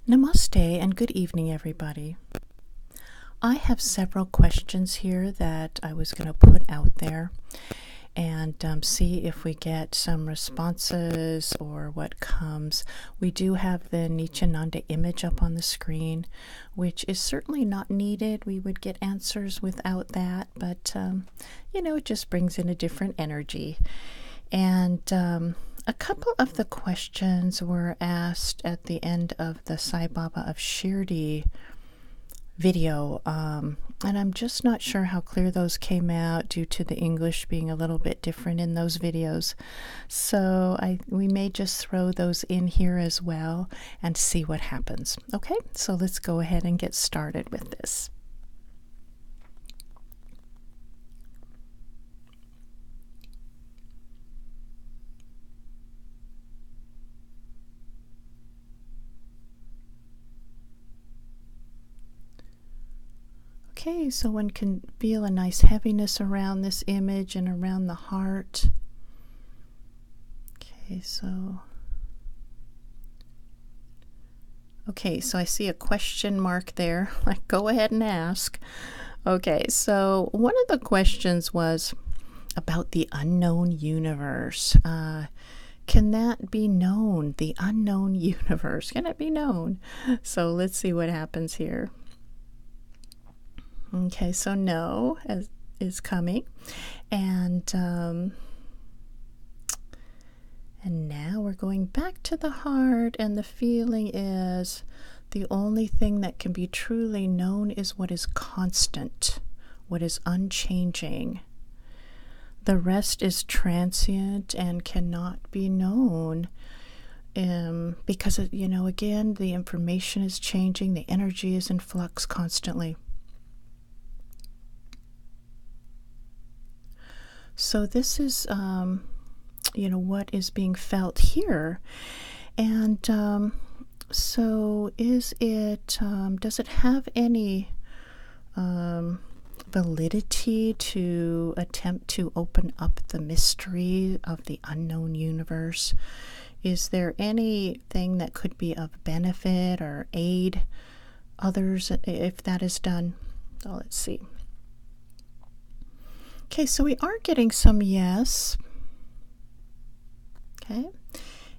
Namaste and good evening, everybody. I have several questions here that I was going to put out there and see if we get some responses or what comes. We do have the Nithyananda image up on the screen, which is certainly not needed. We would get answers without that, but it just brings in a different energy. And a couple of the questions were asked at the end of the Sai Baba of Shirdi video, and I'm just not sure how clear those came out due to the English being a little bit different in those videos. So we may just throw those in here as well and see what happens. Okay, so let's go ahead and get started with this. Okay, so one can feel a nice heaviness around this image and around the heart. Okay, so I see a question mark there. Like, go ahead and ask. Okay, so one of the questions was about the unknown universe. Can that be known? The unknown universe, can it be known? So let's see what happens here. Okay, so no is coming, and now we're going back to the heart, and the feeling is the only thing that can be truly known is what is constant, what is unchanging. The rest is transient and cannot be known. Because, again, the information is changing, the energy is in flux constantly. So this is, what is being felt here. And so is it, does it have any validity to attempt to open up the mystery of the unknown universe? Is there anything that could be of benefit or aid others if that is done? So let's see. Okay, so we are getting some yes. Okay,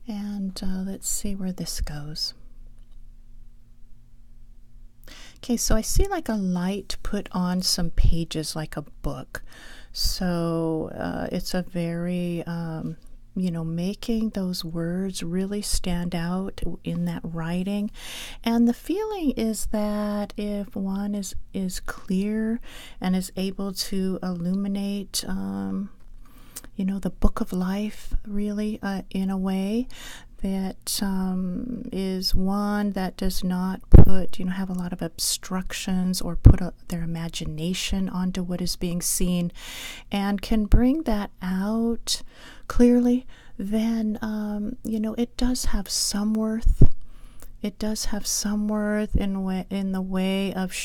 and let's see where this goes. Okay, so I see like a light put on some pages like a book. So it's a very, making those words really stand out in that writing. And the feeling is that if one is clear and is able to illuminate, the book of life really in a way that is one that does not put, have a lot of obstructions or put their imagination onto what is being seen, and can bring that out clearly, then, it does have some worth. It does have some worth in the way of,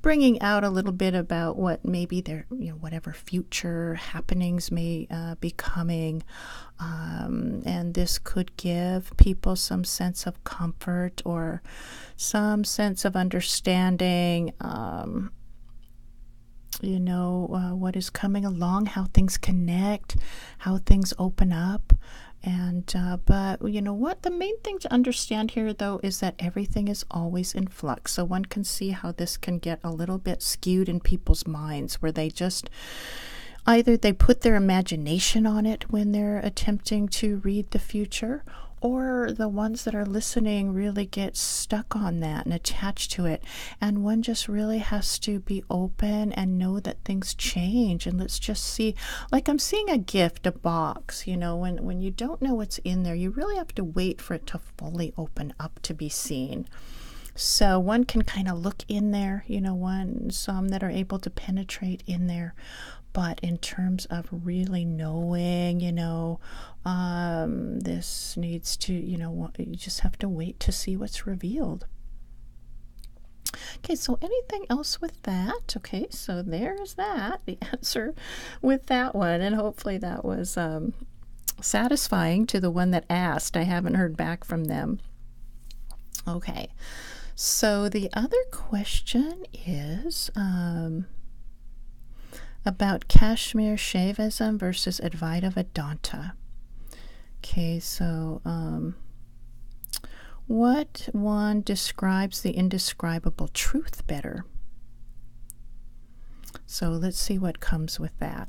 bringing out a little bit about what maybe their, whatever future happenings may be coming. And this could give people some sense of comfort or some sense of understanding, what is coming along, how things connect, how things open up. And but what the main thing to understand here, though, is that everything is always in flux. So one can see how this can get a little bit skewed in people's minds, where they just either they put their imagination on it when they're attempting to read the future, or the ones that are listening really get stuck on that and attached to it. And one just really has to be open and know that things change. And let's just see, like I'm seeing a gift, a box, when you don't know what's in there, you really have to wait for it to fully open up to be seen. So one can kind of look in there, some that are able to penetrate in there. But in terms of really knowing, this needs to, you just have to wait to see what's revealed. Okay, so anything else with that? Okay, so there's that, the answer with that one. And hopefully that was satisfying to the one that asked. I haven't heard back from them. Okay, so the other question is about Kashmir shaivism versus Advaita Vedanta. Okay, so what one describes the indescribable truth better? So let's see what comes with that.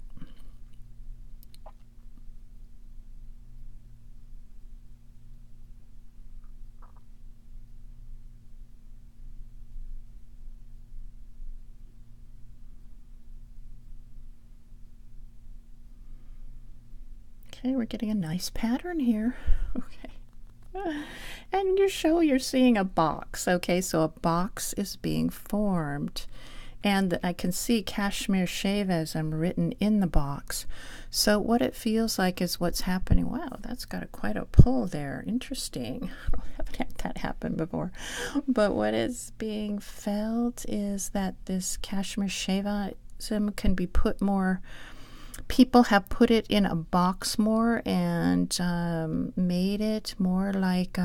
Okay, we're getting a nice pattern here. Okay. And you're seeing a box. Okay, so a box is being formed. And I can see Kashmir shaivism written in the box. So what it feels like is what's happening. Wow, that's got quite a pull there. Interesting. I haven't had that happen before. But what is being felt is that this Kashmir shaivism can be put more. People have put it in a box more and made it more like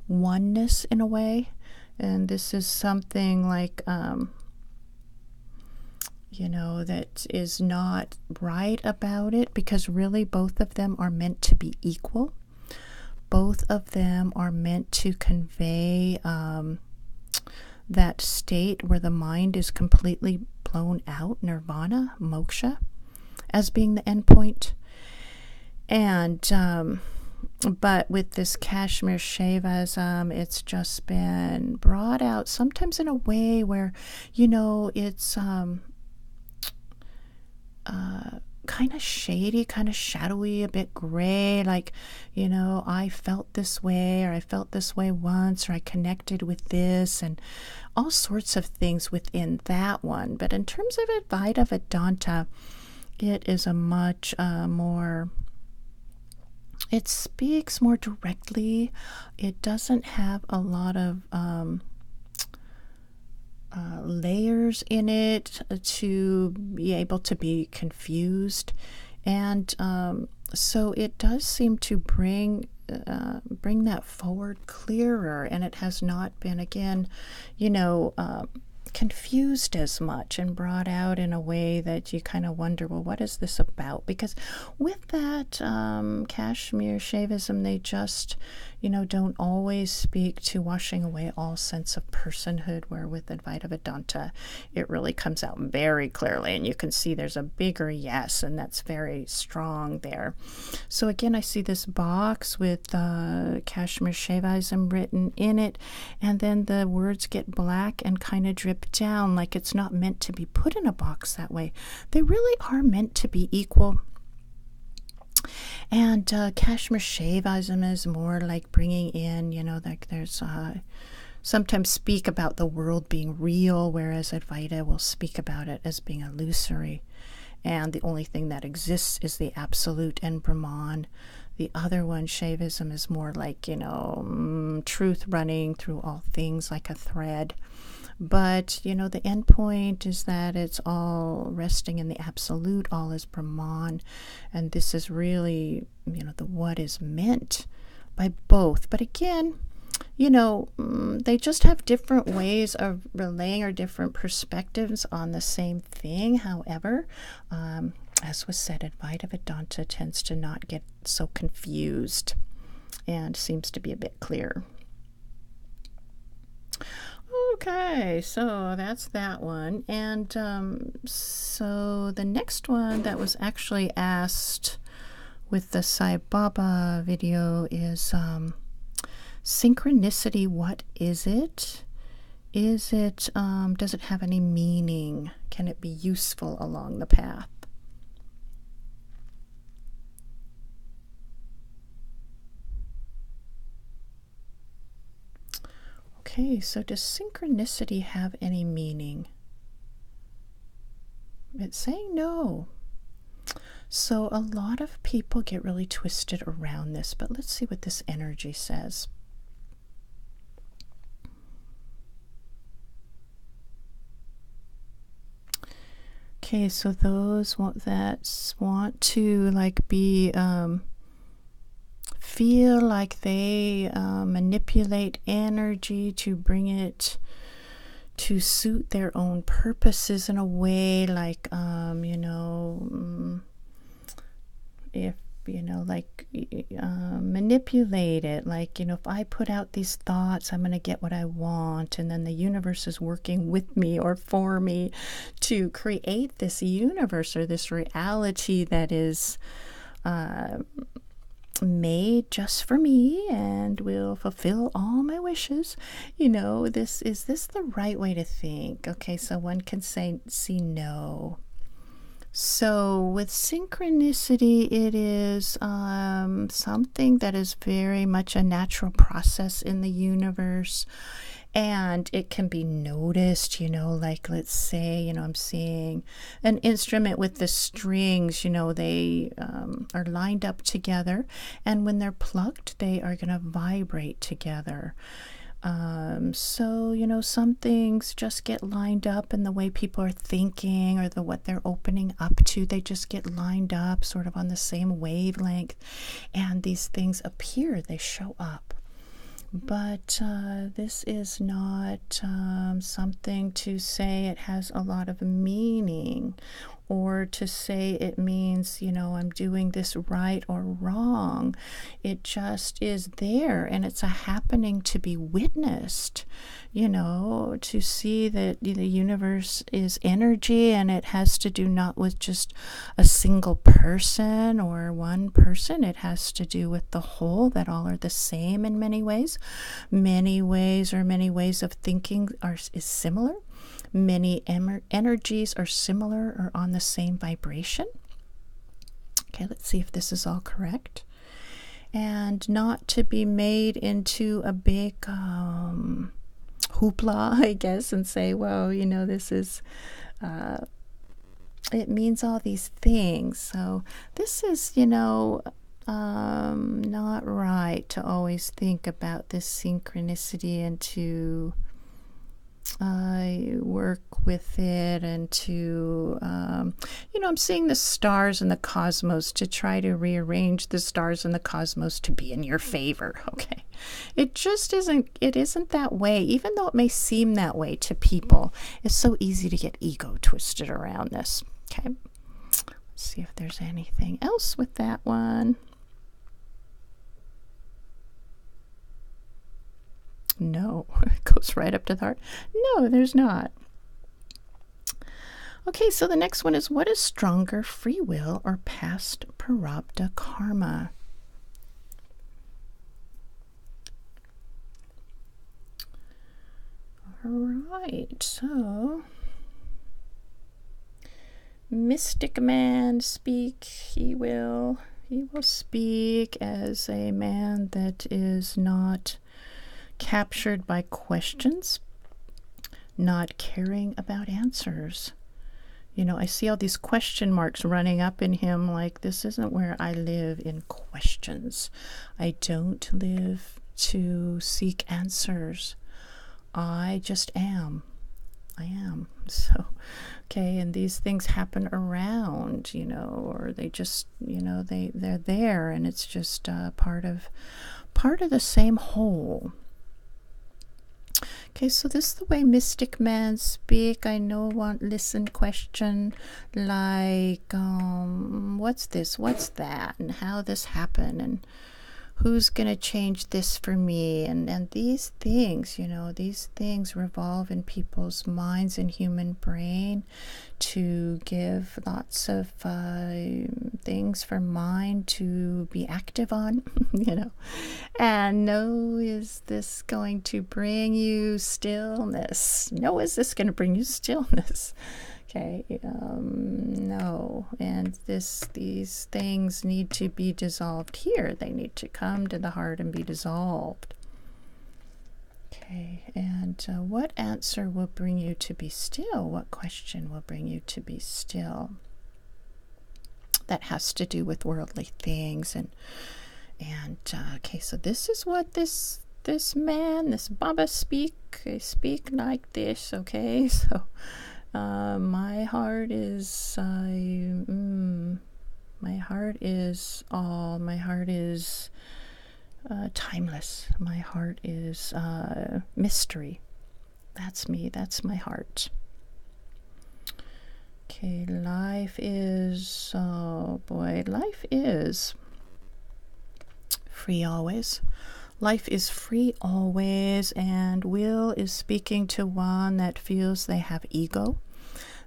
oneness in a way. And this is something like, that is not right about it, because really both of them are meant to be equal. Both of them are meant to convey that state where the mind is completely blown out, nirvana, moksha, as being the end point. And but with this Kashmir shaivism, it's just been brought out sometimes in a way where, it's kind of shady, kind of shadowy, a bit gray, like, I felt this way, or I felt this way once, or I connected with this, and all sorts of things within that one. But in terms of Advaita Vedanta, it is a much more, it speaks more directly. It doesn't have a lot of layers in it to be able to be confused. And so it does seem to bring that forward clearer, and it has not been, again, confused as much and brought out in a way that you kind of wonder, well, what is this about? Because with that Kashmir shaivism, they just, don't always speak to washing away all sense of personhood, where with Advaita Vedanta, it really comes out very clearly, and you can see there's a bigger yes, and that's very strong there. So again, I see this box with Kashmir shaivism written in it, and then the words get black and kind of drip down, like it's not meant to be put in a box that way. They really are meant to be equal. And Kashmir shaivism is more like bringing in, like there's sometimes speak about the world being real, whereas Advaita will speak about it as being illusory, and the only thing that exists is the absolute and Brahman. The other one, shaivism, is more like, truth running through all things like a thread. But, the end point is that it's all resting in the absolute, all is Brahman. And this is really, the what is meant by both. But again, they just have different ways of relaying, or different perspectives on the same thing. However, as was said, Advaita Vedanta tends to not get so confused and seems to be a bit clearer. Okay, so that's that one. And so the next one that was actually asked with the Sai Baba video is synchronicity. What is it? Is it, does it have any meaning? Can it be useful along the path? Okay, so does synchronicity have any meaning? It's saying no. So a lot of people get really twisted around this, but let's see what this energy says. Okay, so those that want to like be feel like they manipulate manipulate energy to bring it to suit their own purposes in a way, like, if, manipulate it. Like, if I put out these thoughts, I'm going to get what I want. And then the universe is working with me or for me to create this universe or this reality that is made just for me and will fulfill all my wishes. Is this the right way to think? Okay, so one can see no. So with synchronicity, it is something that is very much a natural process in the universe, and it can be noticed, like, let's say, I'm seeing an instrument with the strings, they are lined up together, and when they're plucked, they are going to vibrate together. So, some things just get lined up in the way people are thinking or what they're opening up to. They just get lined up sort of on the same wavelength, and these things appear, they show up. But this is not something to say it has a lot of meaning, or to say it means, I'm doing this right or wrong. It just is there, and it's a happening to be witnessed, to see that the universe is energy, and it has to do not with just a single person or one person. It has to do with the whole, that all are the same in many ways. Many ways of thinking is similar. Many energies are similar or on the same vibration. Okay, let's see if this is all correct. And not to be made into a big hoopla, I guess, and say, well, this is, it means all these things. So this is, not right to always think about this synchronicity and to work with it, and to, I'm seeing the stars and the cosmos, to try to rearrange the stars and the cosmos to be in your favor. Okay. It just isn't that way, even though it may seem that way to people. It's so easy to get ego twisted around this. Okay. Let's see if there's anything else with that one. No, it goes right up to the heart. No, there's not. Okay, so the next one is, what is stronger, free will or past parabdha karma? All right, so mystic man speak. He will speak as a man that is not captured by questions, not caring about answers. I see all these question marks running up in him, like, this isn't where I live in questions. I don't live to seek answers. I just am. I am. So, okay, and these things happen around, or they just, they're there, and it's just part of the same whole. Okay, so this is the way mystic men speak. I know want listen question, like, what's this, what's that, and how this happened, and who's going to change this for me, and these things, these things revolve in people's minds and human brain to give lots of things for mind to be active on, and no, is this going to bring you stillness? No, is this going to bring you stillness? Okay, no, and these things need to be dissolved here. They need to come to the heart and be dissolved. Okay, and what answer will bring you to be still? What question will bring you to be still? That has to do with worldly things, and okay, so this is what this man, this Baba speak like this. Okay, so. My heart is timeless. My heart is mystery. That's me. That's my heart. Okay, life is, oh boy, life is free always. Life is free always, and will is speaking to one that feels they have ego,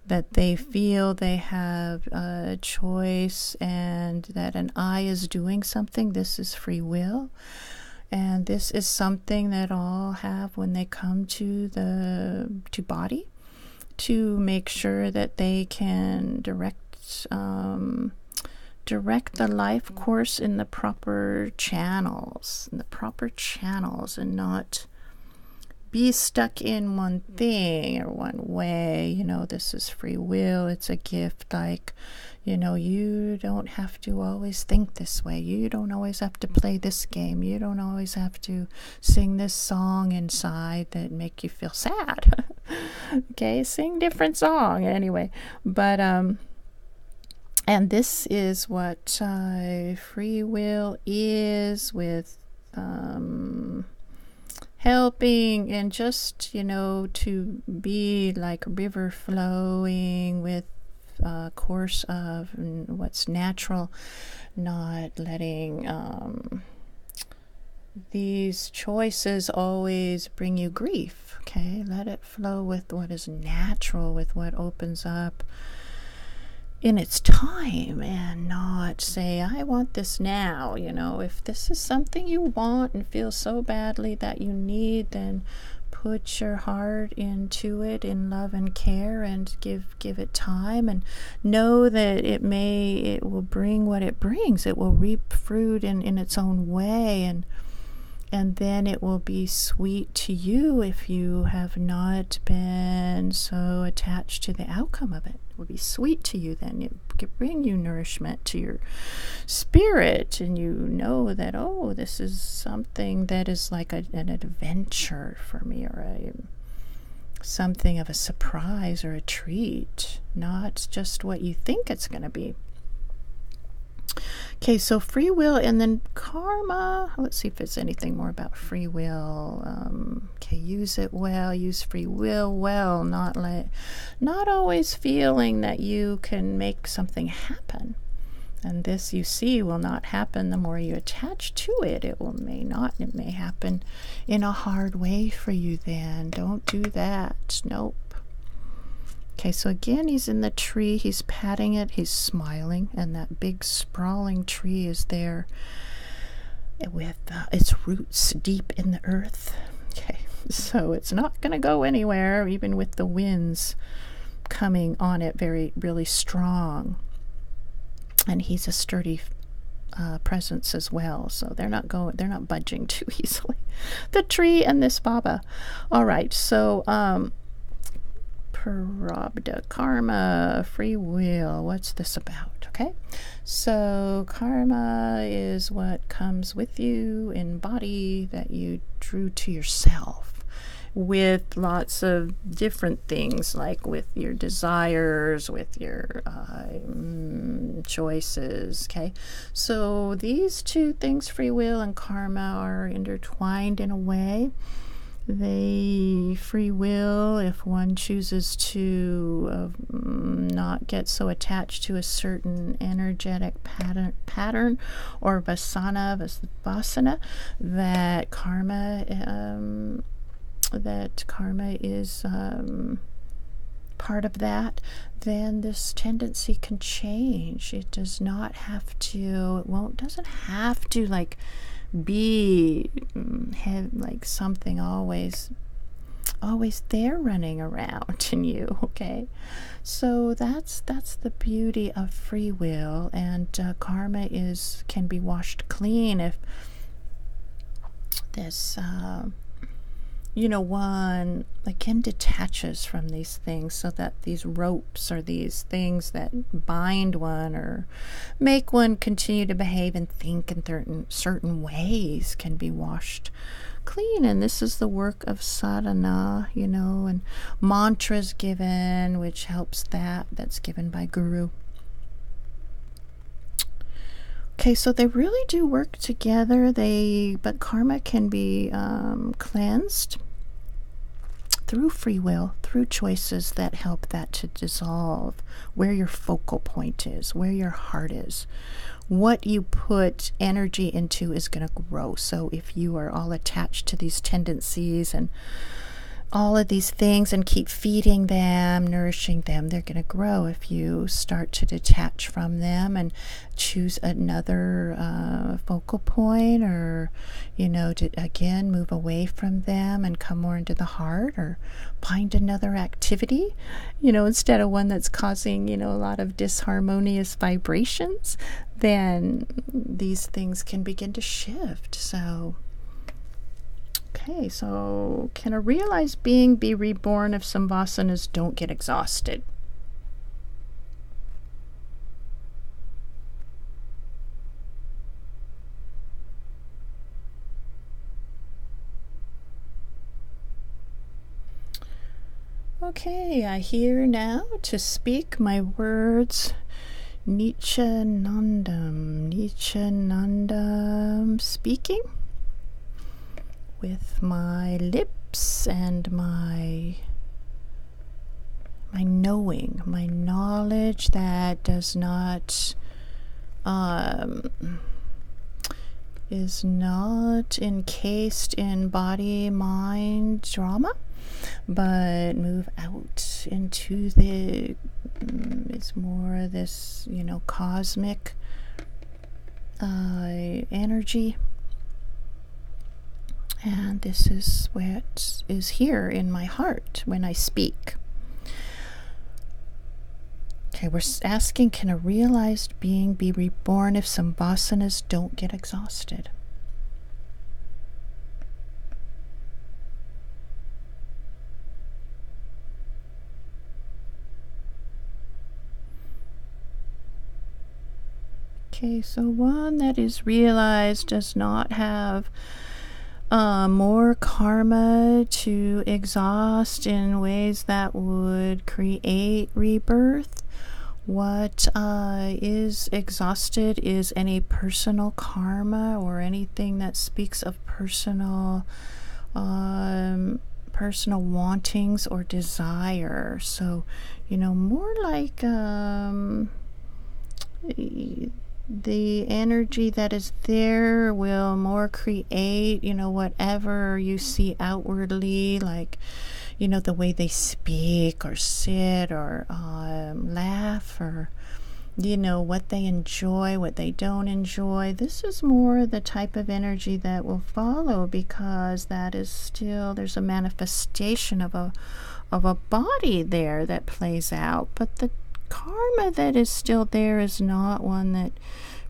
that they feel they have a choice, and that an I is doing something. This is free will, and this is something that all have when they come to body, to make sure that they can direct the life course in the proper channels, and not be stuck in one thing or one way. This is free will. It's a gift. Like, you don't have to always think this way. You don't always have to play this game. You don't always have to sing this song inside that make you feel sad. Okay, sing different song anyway. But and this is what free will is, with helping and just, to be like a river flowing with a course of what's natural, not letting these choices always bring you grief. Okay, let it flow with what is natural, with what opens up in its time, and not say, I want this now. If this is something you want and feel so badly that you need, then put your heart into it in love and care, and give it time, and know that it will bring what it brings. It will reap fruit in its own way, and then it will be sweet to you if you have not been so attached to the outcome of it. It will be sweet to you then. It can bring you nourishment to your spirit, and you know that, oh, this is something that is like an adventure for me, or something of a surprise or a treat, not just what you think it's going to be. Okay, so free will, and then karma. Let's see if there's anything more about free will. Okay, use it well. Use free will well. Not always feeling that you can make something happen. And this, you see, will not happen the more you attach to it. It may not. It may happen in a hard way for you then. Don't do that. Nope. Okay, so again, he's in the tree, he's patting it, he's smiling, and that big sprawling tree is there with its roots deep in the earth. Okay, so it's not going to go anywhere, even with the winds coming on it really strong. And he's a sturdy presence as well, so they're not budging too easily. The tree and this Baba. All right, so parabdha, karma, free will. What's this about? Okay, so karma is what comes with you in body that you drew to yourself, with lots of different things, like with your desires, with your choices. Okay, so these two things, free will and karma, are intertwined in a way. Free will, if one chooses to not get so attached to a certain energetic pattern or vasana, that karma is part of that, then this tendency can change. It doesn't have to be like something always there running around in you. Okay, so that's the beauty of free will, and karma can be washed clean if this one again detaches from these things, so that these ropes or these things that bind one or make one continue to behave and think in certain ways can be washed clean. And this is the work of sadhana, and mantras given, which helps that's given by guru. Okay, so they really do work together. But karma can be cleansed through free will, through choices that help that to dissolve, where your focal point is, where your heart is. What you put energy into is going to grow. So if you are all attached to these tendencies and all of these things and keep feeding them, nourishing them, they're going to grow. If you start to detach from them and choose another focal point, or, to again move away from them and come more into the heart, or find another activity, instead of one that's causing, a lot of disharmonious vibrations, then these things can begin to shift. Okay, so can a realized being be reborn if some vasanas don't get exhausted? Okay, I hear now to speak my words. Nithyananda speaking with my lips and my knowing, my knowledge that does not is not encased in body mind drama, but move out into it's more this cosmic energy. And this is what is here in my heart when I speak. Okay, we're asking, can a realized being be reborn if some vasanas don't get exhausted? Okay, so one that is realized does not have more karma to exhaust in ways that would create rebirth. What is exhausted is any personal karma or anything that speaks of personal wantings or desire. So, more like the energy that is there will more create, whatever you see outwardly, like, the way they speak or sit or laugh, or, what they enjoy, what they don't enjoy. This is more the type of energy that will follow, because that is still, there's a manifestation of a body there that plays out, but the karma that is still there is not one that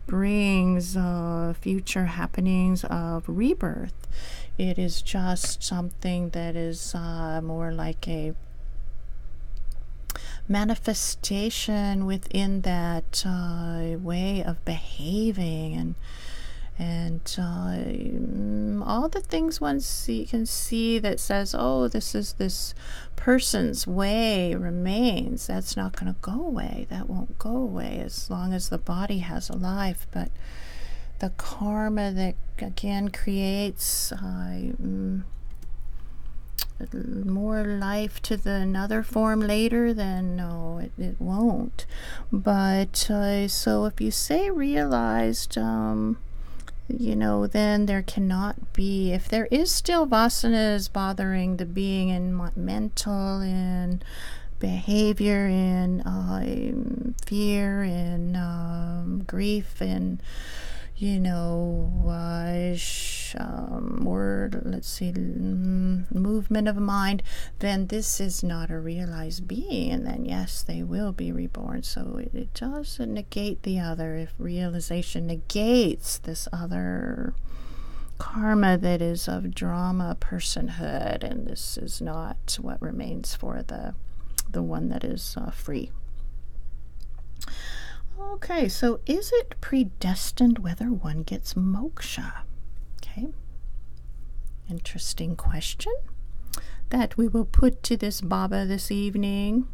brings future happenings of rebirth. It is just something that is more like a manifestation within that way of behaving, and all the things one can see that says, oh, this is this person's way remains. That's not going to go away. That won't go away as long as the body has a life. But the karma that again creates more life to another form later, then no, it won't. But so if you say realized, then there cannot be, if there is still vasanas bothering the being in mental, in behavior, in fear, in grief, in movement of mind, then this is not a realized being, and then yes, they will be reborn. So it doesn't negate the other. If realization negates this other karma that is of drama, personhood, and this is not what remains for the one that is free. Okay, so is it predestined whether one gets moksha? Okay, interesting question that we will put to this Baba this evening.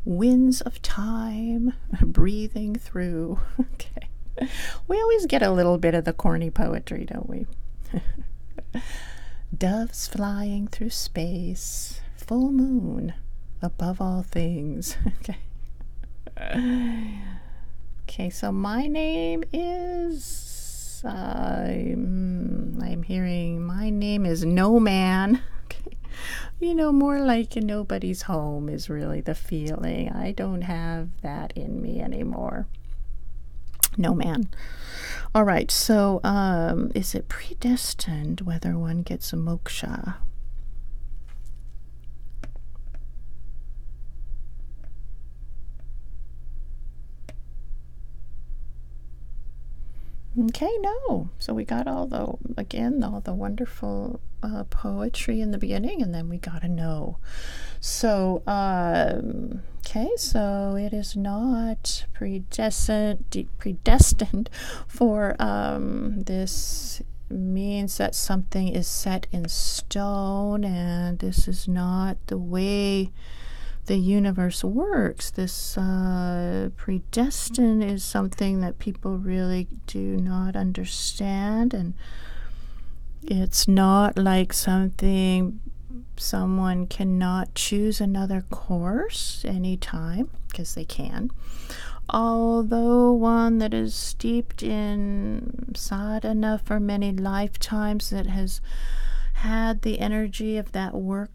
winds of time breathing through. Okay. We always get a little bit of the corny poetry, don't we? Doves flying through space, full moon above all things. Okay. Okay, so my name is, I'm hearing my name is No Man. Okay. You know, more like nobody's home is really the feeling. I don't have that in me anymore. No man. All right, so is it predestined whether one gets a moksha? Okay, no. So we got all the wonderful poetry in the beginning, and then we got a no. So, okay, so it is not predestined for this means that something is set in stone, and this is not the way the universe works. This predestined is something that people really do not understand, and it's not like something someone cannot choose another course anytime, because they can. Although one that is steeped in sadhana for many lifetimes, that has had the energy of that work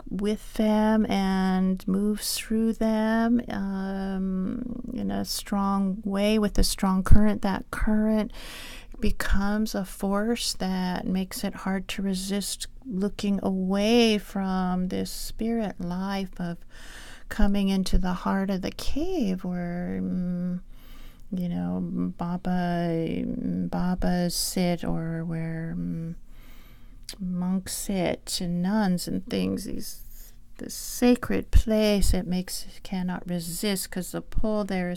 with them and moves through them in a strong way with a strong current, that current becomes a force that makes it hard to resist looking away from this spirit life of coming into the heart of the cave where Babas sit, or where monks sit and nuns and things. This sacred place, cannot resist, because the pull there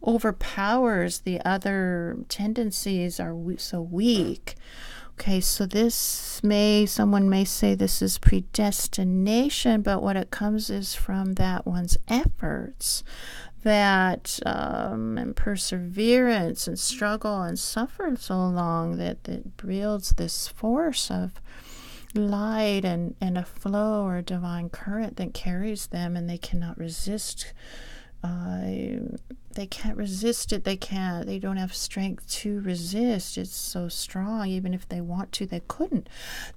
overpowers the other tendencies are so weak. Okay, so someone may say this is predestination, but what it comes is from that one's efforts, that and perseverance and struggle and suffer so long that builds this force of light and a flow or divine current that carries them, and they cannot resist. They can't resist it. They don't have strength to resist. It's so strong. Even if they want to, they couldn't.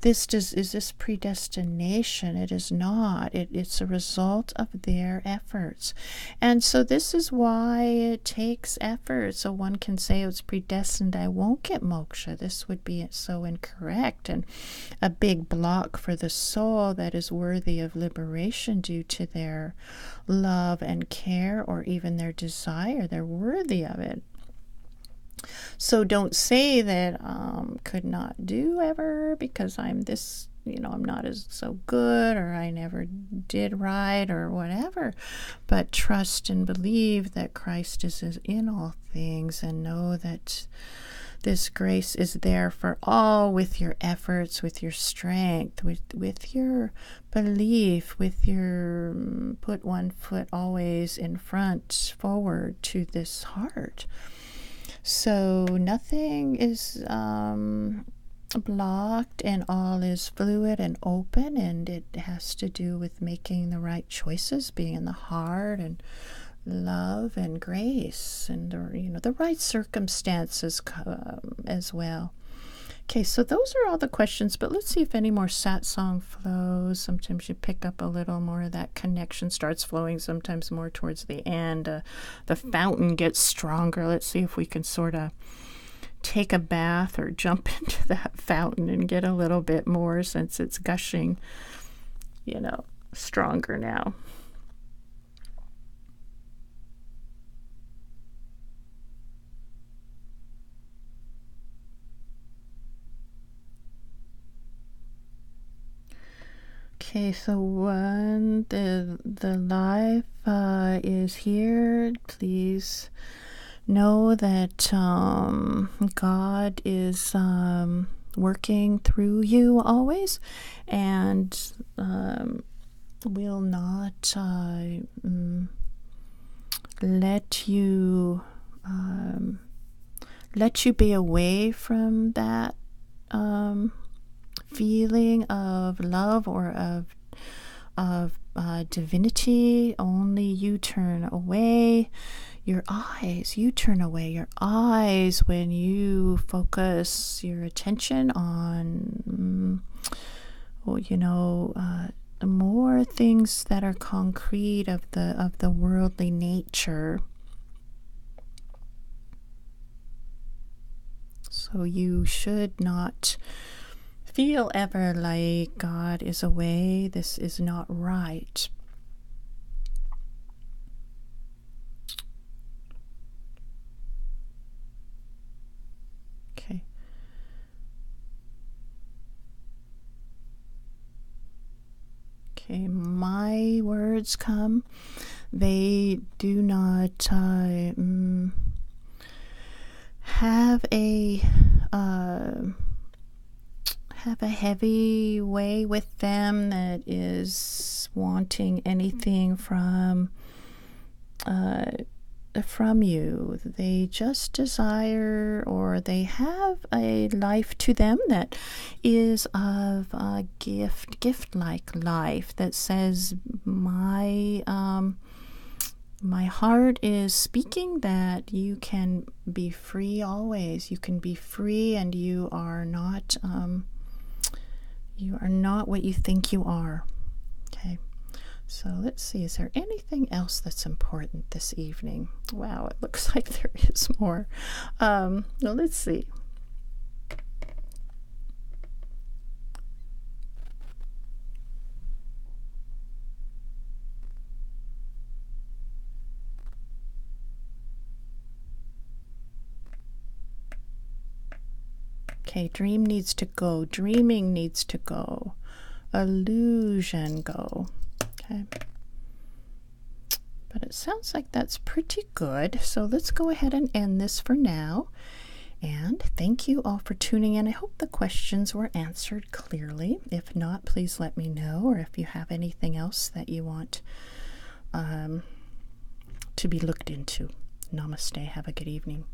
Is this predestination? It is not. It's a result of their efforts. And so this is why it takes effort. So one can say it's predestined, I won't get moksha. This would be so incorrect and a big block for the soul that is worthy of liberation due to their love and care, or even their desire. They're worthy of it. So don't say that could not do ever because I'm this, I'm not as so good, or I never did right, or whatever. But trust and believe that Christ is in all things, and know that this grace is there for all, with your efforts, with your strength, with your belief, with your put one foot always in front, forward to this heart. So nothing is blocked, and all is fluid and open, and it has to do with making the right choices, being in the heart, and love and grace, and the right circumstances as well. Okay, so those are all the questions, but let's see if any more satsang flows. Sometimes you pick up a little more of that connection starts flowing, sometimes more towards the end. The fountain gets stronger. Let's see if we can sort of take a bath or jump into that fountain and get a little bit more, since it's gushing, stronger now. Okay, so when the life is here, please know that God is working through you always, and will not let you be away from that feeling of love or of divinity. Only you turn away your eyes. You turn away your eyes when you focus your attention on, more things that are concrete of the worldly nature. So you should not feel ever like God is away. This is not right. Okay. Okay, my words come. They do not have a heavy way with them that is wanting anything from you. They just desire, or they have a life to them that is of a gift-like life that says, my heart is speaking that you can be free always. You can be free, and you are not what you think you are. Okay. So let's see, is there anything else that's important this evening? Wow, it looks like there is more. Well, let's see. Okay, dream needs to go. Dreaming needs to go. Illusion go. Okay. But it sounds like that's pretty good. So let's go ahead and end this for now. And thank you all for tuning in. I hope the questions were answered clearly. If not, please let me know. Or if you have anything else that you want to be looked into. Namaste. Have a good evening.